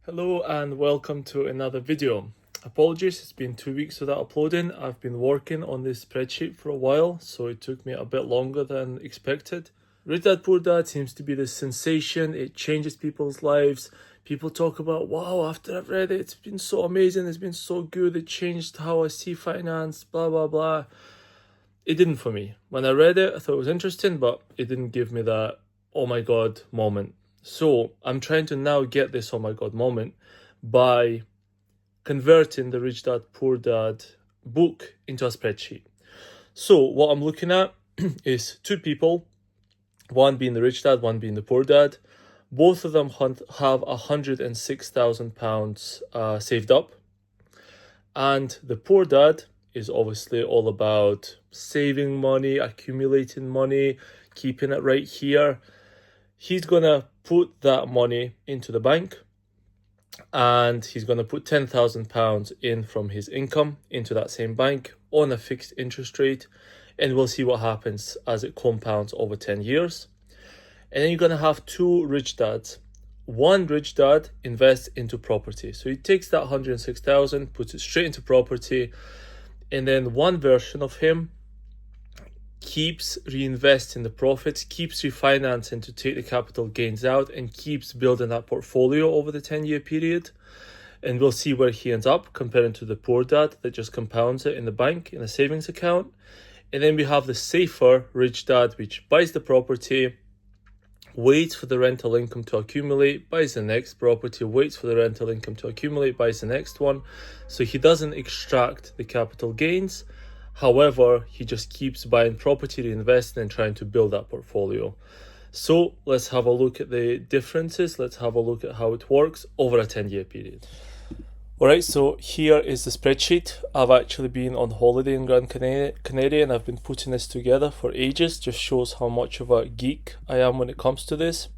Hello and welcome to another video. Apologies, it's been 2 weeks without uploading. I've been working on this spreadsheet for a while, so it took me a bit longer than expected. Rich Dad Poor Dad seems to be this sensation. It changes people's lives. People talk about, wow, after I've read it, it's been so amazing, it's been so good, it changed how I see finance, blah, blah, blah. It didn't for me. When I read it, I thought it was interesting, but it didn't give me that, oh my God moment. So I'm trying to now get this oh my God moment by converting the Rich Dad Poor Dad book into a spreadsheet. So what I'm looking at is two people, one being the rich dad, one being the poor dad. Both of them have £106,000 saved up. And the poor dad is obviously all about saving money, accumulating money, keeping it right here. He's going to put that money into the bank and he's going to put £10,000 in from his income into that same bank on a fixed interest rate. And we'll see what happens as it compounds over 10 years. And then you're going to have two rich dads. One rich dad invests into property. So he takes that 106,000, puts it straight into property. And then one version of him keeps reinvesting the profits, keeps refinancing to take the capital gains out, and keeps building that portfolio over the 10-year period. And we'll see where he ends up comparing to the poor dad that just compounds it in the bank, in a savings account. And then we have the safer rich dad, which buys the property, waits for the rental income to accumulate, buys the next property, waits for the rental income to accumulate, buys the next one. So he doesn't extract the capital gains. However, he just keeps buying property, reinvesting, and trying to build that portfolio. So let's have a look at the differences. Let's have a look at how it works over a 10-year period. All right, so here is the spreadsheet. I've actually been on holiday in Gran Canaria and I've been putting this together for ages. Just shows how much of a geek I am when it comes to this.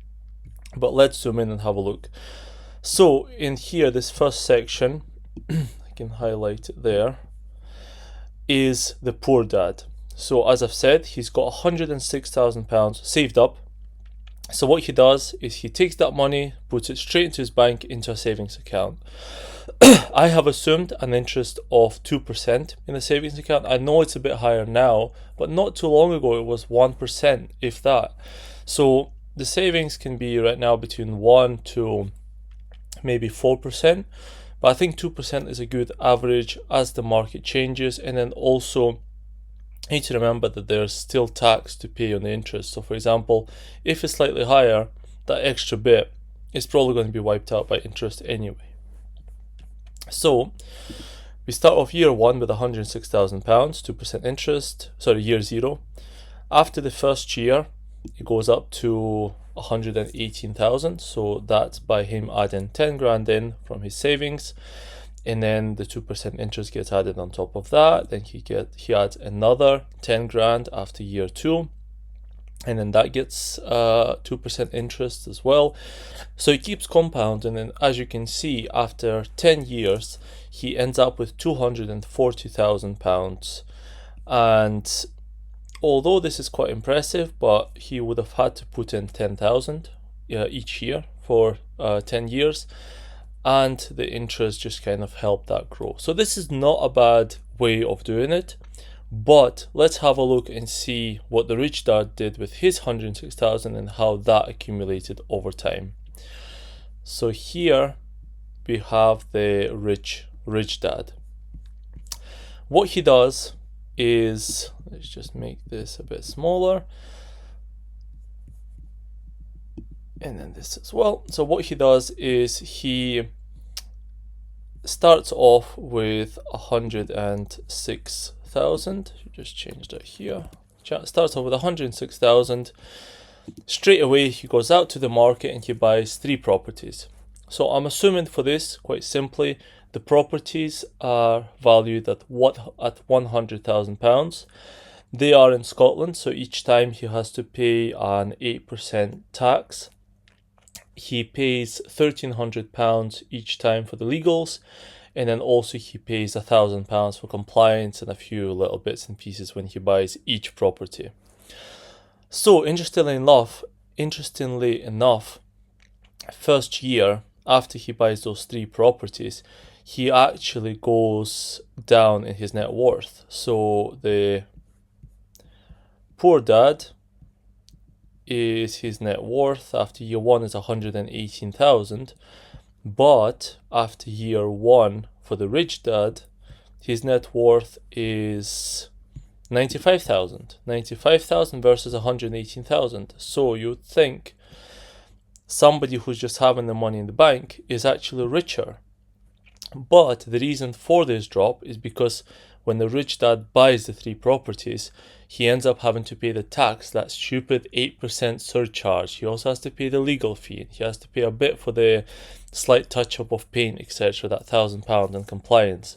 But let's zoom in and have a look. So in here, this first section, I can highlight it there, is the poor dad. So as I've said, he's got £106,000 saved up. So what he does is he takes that money, puts it straight into his bank, into a savings account. I have assumed an interest of 2% in the savings account. I know it's a bit higher now, but not too long ago it was 1%, if that. So the savings can be right now between 1 to maybe 4%. But I think 2% is a good average as the market changes. And then also you need to remember that there's still tax to pay on the interest. So for example, if it's slightly higher, that extra bit is probably going to be wiped out by interest anyway. So we start off year one with £106,000, 2% interest, year zero. After the first year, it goes up to 118,000. So that's by him adding 10 grand in from his savings. And then the 2% interest gets added on top of that. Then he adds another 10 grand after year two. And then that gets 2% interest as well. So it keeps compounding. And as you can see, after 10 years, he ends up with £240,000. And although this is quite impressive, but he would have had to put in 10,000 each year for 10 years. And the interest just kind of helped that grow. So this is not a bad way of doing it. But let's have a look and see what the rich dad did with his 106,000 and how that accumulated over time. So here we have the rich dad. What he does is, let's just make this a bit smaller. And then this as well. So what he does is he starts off with 106,000. Just change that here. Starts off with 106,000. Straight away he goes out to the market and he buys 3 properties. So I'm assuming for this, quite simply, the properties are valued at £100,000. They are in Scotland, so each time he has to pay an 8% tax. He pays £1,300 each time for the legals, and then also he pays £1,000 for compliance and a few little bits and pieces when he buys each property. So interestingly enough, first year after he buys those 3 properties, he actually goes down in his net worth. So the poor dad is his net worth after year 1 is 118,000, but after year 1 for the rich dad, his net worth is 95,000. 95,000 versus 118,000. So you'd think somebody who's just having the money in the bank is actually richer. But the reason for this drop is because when the rich dad buys the 3 properties, he ends up having to pay the tax, that stupid 8% surcharge. He also has to pay the legal fee. He has to pay a bit for the slight touch-up of paint, etc., that £1,000 in compliance.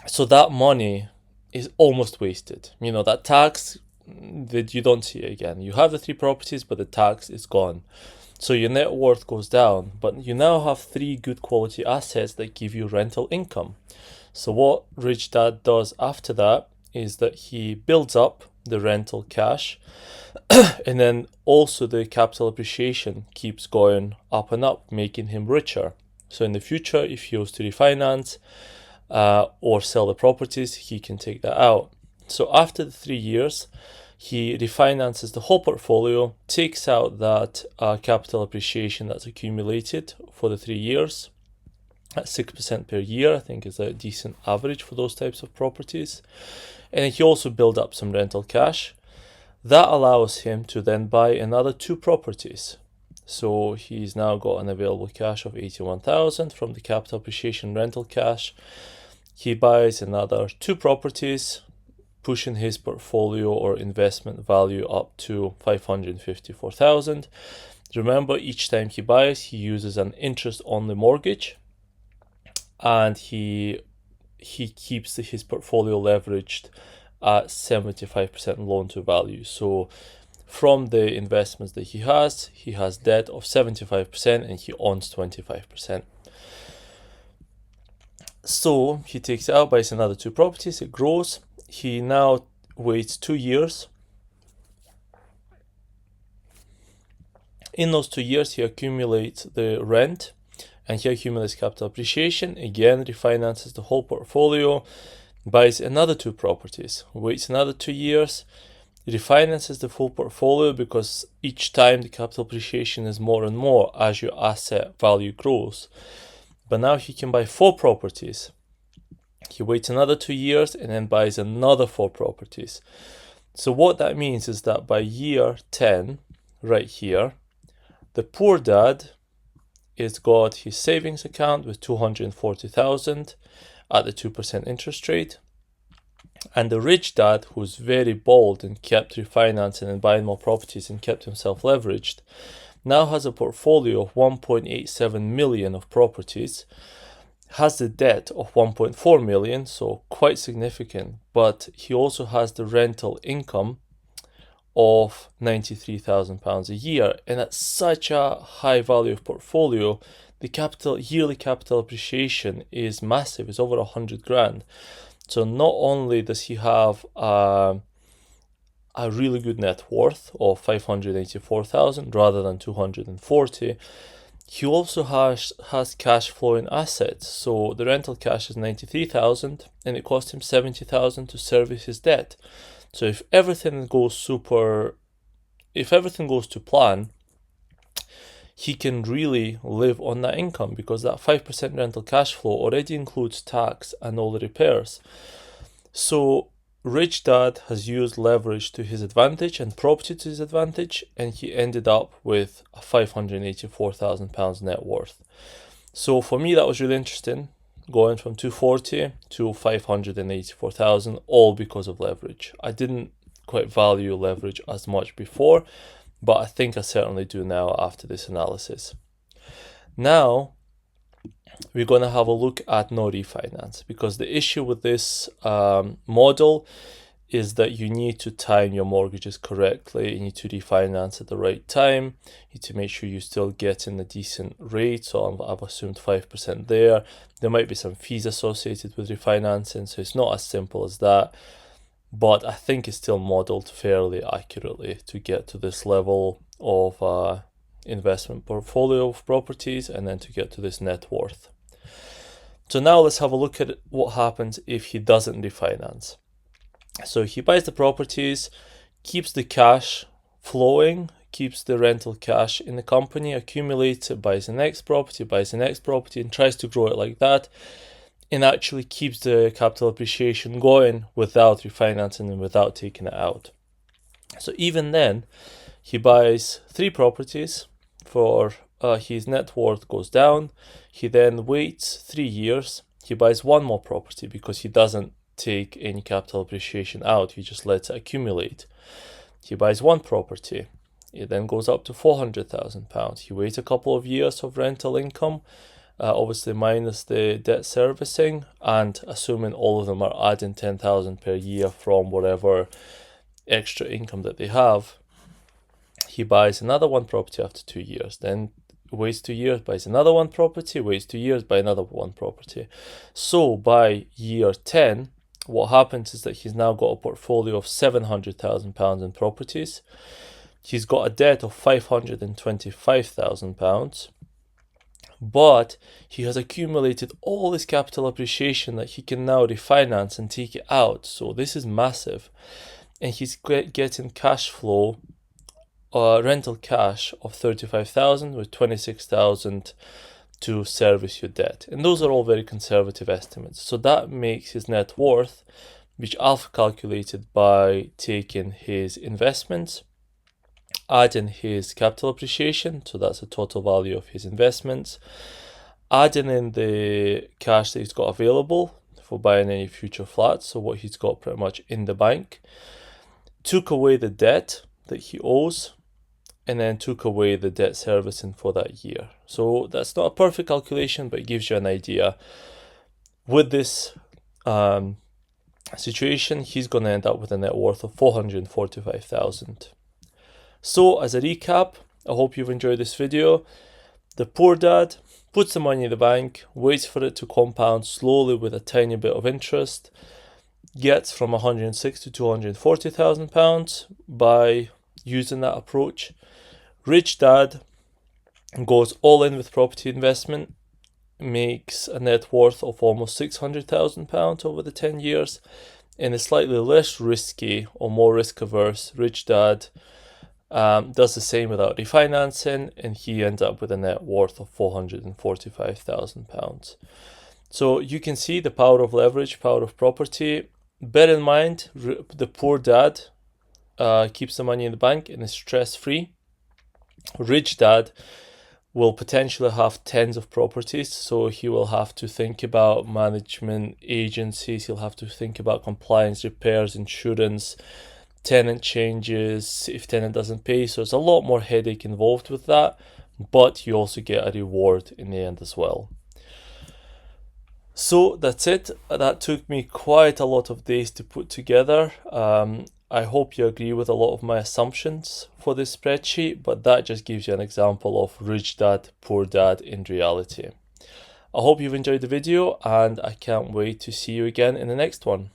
So that money is almost wasted. You know, that tax, that you don't see it again. You have the 3 properties, but the tax is gone. So your net worth goes down, but you now have 3 good quality assets that give you rental income. So what rich dad does after that is that he builds up the rental cash and then also the capital appreciation keeps going up and up, making him richer. So in the future, if he was to refinance or sell the properties, he can take that out. So after the 3 years, he refinances the whole portfolio, takes out that capital appreciation that's accumulated for the 3 years at 6% per year. I think is a decent average for those types of properties. And he also built up some rental cash. That allows him to then buy another 2 properties. So he's now got an available cash of 81,000 from the capital appreciation rental cash. He buys another 2 properties, pushing his portfolio or investment value up to 554,000. Remember, each time he buys, he uses an interest-only mortgage, and he keeps his portfolio leveraged at 75% loan to value. So from the investments that he has debt of 75% and he owns 25%. So he takes it out, buys another 2 properties, it grows. He now waits 2 years. In those 2 years, he accumulates the rent and he accumulates capital appreciation. Again, refinances the whole portfolio, buys another 2 properties, waits another 2 years, refinances the full portfolio because each time the capital appreciation is more and more as your asset value grows. But now he can buy 4 properties. He waits another 2 years and then buys another 4 properties. So what that means is that by year 10, right here, the poor dad has got his savings account with 240,000 at the 2% interest rate. And the rich dad, who's very bold and kept refinancing and buying more properties and kept himself leveraged, now has a portfolio of 1.87 million of properties, has the debt of 1.4 million, so quite significant, but he also has the rental income of £93,000 a year. And at such a high value of portfolio, the yearly capital appreciation is massive. It's over 100 grand. So not only does he have a really good net worth of 584,000 rather than 240, he also has cash flowing assets. So the rental cash is 93,000 and it cost him 70,000 to service his debt. So if everything goes to plan, he can really live on that income because that 5% rental cash flow already includes tax and all the repairs. So rich dad has used leverage to his advantage and property to his advantage, and he ended up with a £584,000 net worth. So for me, that was really interesting, going from 240 to 584,000, all because of leverage. I didn't quite value leverage as much before, but I think I certainly do now after this analysis. Now, we're going to have a look at no refinance, because the issue with this model is that you need to time your mortgages correctly. You need to refinance at the right time. You need to make sure you're still getting a decent rate. So I've assumed 5% there. There might be some fees associated with refinancing, so it's not as simple as that. But I think it's still modeled fairly accurately to get to this level of investment portfolio of properties, and then to get to this net worth. So now let's have a look at what happens if he doesn't refinance. So he buys the properties, keeps the cash flowing, keeps the rental cash in the company, accumulates it, buys the next property, and tries to grow it like that, and actually keeps the capital appreciation going without refinancing and without taking it out. So even then, he buys 3 properties for his net worth goes down. He then waits 3 years. He buys 1 more property because he doesn't take any capital appreciation out. He just lets it accumulate. He buys 1 property. It then goes up to £400,000. He waits a couple of years of rental income, obviously minus the debt servicing, and assuming all of them are adding £10,000 per year from whatever extra income that they have. He buys another 1 property after 2 years, then waits 2 years, buys another 1 property, waits 2 years, buys another 1 property. So by year 10, what happens is that he's now got a portfolio of £700,000 in properties. He's got a debt of £525,000, but he has accumulated all this capital appreciation that he can now refinance and take it out. So this is massive. And he's getting cash flow, rental cash of £35,000 with £26,000 to service your debt. And those are all very conservative estimates. So that makes his net worth, which I've calculated by taking his investments, adding his capital appreciation, so that's the total value of his investments, adding in the cash that he's got available for buying any future flats, so what he's got pretty much in the bank, took away the debt that he owes, and then took away the debt servicing for that year. So that's not a perfect calculation, but it gives you an idea. With this situation, he's going to end up with a net worth of £445,000. So as a recap, I hope you've enjoyed this video. The poor dad puts the money in the bank, waits for it to compound slowly with a tiny bit of interest, gets from £160,000 to £240,000 by using that approach. Rich dad goes all in with property investment, makes a net worth of almost £600,000 over the 10 years, and a slightly less risky or more risk averse rich dad does the same without refinancing, and he ends up with a net worth of £445,000. So you can see the power of leverage, power of property. Bear in mind, the poor dad keeps the money in the bank and is stress-free. Rich dad will potentially have tens of properties, so he will have to think about management agencies, he'll have to think about compliance, repairs, insurance, tenant changes, if tenant doesn't pay. So there's a lot more headache involved with that, but you also get a reward in the end as well. So that's it. That took me quite a lot of days to put together. I hope you agree with a lot of my assumptions for this spreadsheet, but that just gives you an example of rich dad, poor dad in reality. I hope you've enjoyed the video, and I can't wait to see you again in the next one.